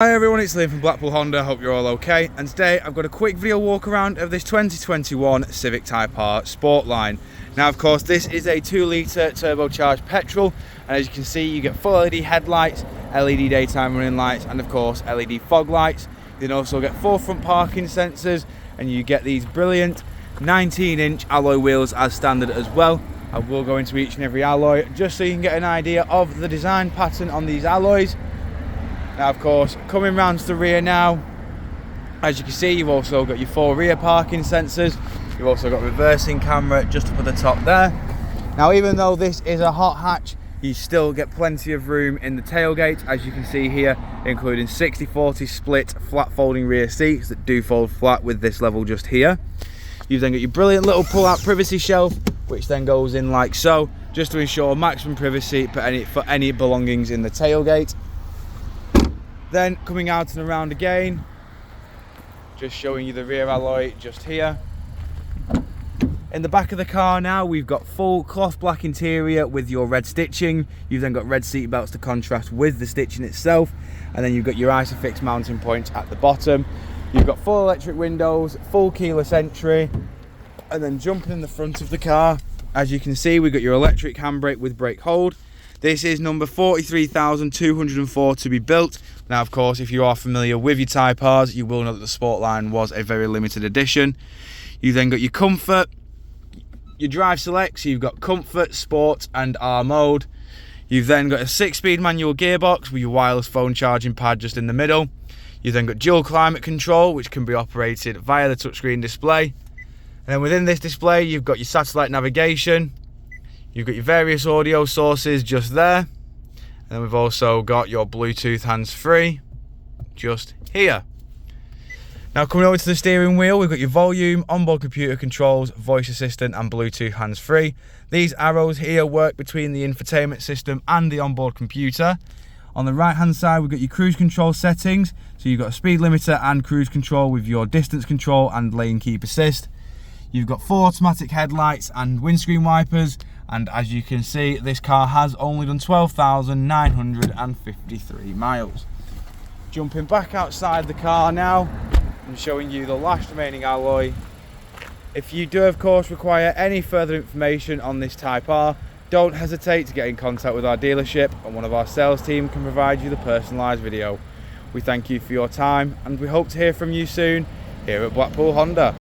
Hi everyone, it's Liam from Blackpool Honda, hope you're all okay, and today I've got a quick video walk around of this 2021 Civic Tyre Sportline. Now of course this is a 2 litre turbocharged petrol, and as you can see you get full LED headlights, LED daytime running lights, and of course LED fog lights. You can also get 4 front parking sensors, and you get these brilliant 19-inch alloy wheels as standard as well. I will go into each and every alloy just so you can get an idea of the design pattern on these alloys. Now of course, coming round to the rear now, as you can see you've also got your 4 rear parking sensors. You've also got reversing camera just up at the top there. Now even though this is a hot hatch, you still get plenty of room in the tailgate, as you can see here, including 60-40 split flat folding rear seats that do fold flat with this level just here. You've then got your brilliant little pull-out privacy shelf, which then goes in like so, just to ensure maximum privacy for any belongings in the tailgate. Then coming out and around again, just showing you the rear alloy just here. In the back of the car now, we've got full cloth black interior with your red stitching. You've then got red seat belts to contrast with the stitching itself, and then you've got your ISOFIX mounting points at the bottom. You've got full electric windows, full keyless entry, and then jumping in the front of the car, as you can see, we've got your electric handbrake with brake hold. This is number 43,204 to be built. Now, of course, if you are familiar with your Type Rs, you will know that the Sportline was a very limited edition. You've then got your comfort, your drive select, so you've got comfort, sport, and R mode. You've then got a 6-speed manual gearbox with your wireless phone charging pad just in the middle. You've then got dual climate control, which can be operated via the touchscreen display. And then within this display, you've got your satellite navigation. You've got your various audio sources just there, and then we've also got your Bluetooth hands-free just here. Now coming over to the steering wheel, we've got your volume, onboard computer controls, voice assistant, and Bluetooth hands-free. These arrows here work between the infotainment system and the onboard computer. On the right hand side, we've got your cruise control settings, so you've got a speed limiter and cruise control with your distance control and lane keep assist. You've got 4 automatic headlights and windscreen wipers, and as you can see, this car has only done 12,953 miles. Jumping back outside the car now and showing you the last remaining alloy. If you do of course require any further information on this Type R, don't hesitate to get in contact with our dealership, and one of our sales team can provide you the personalised video. We thank you for your time, and we hope to hear from you soon here at Blackpool Honda.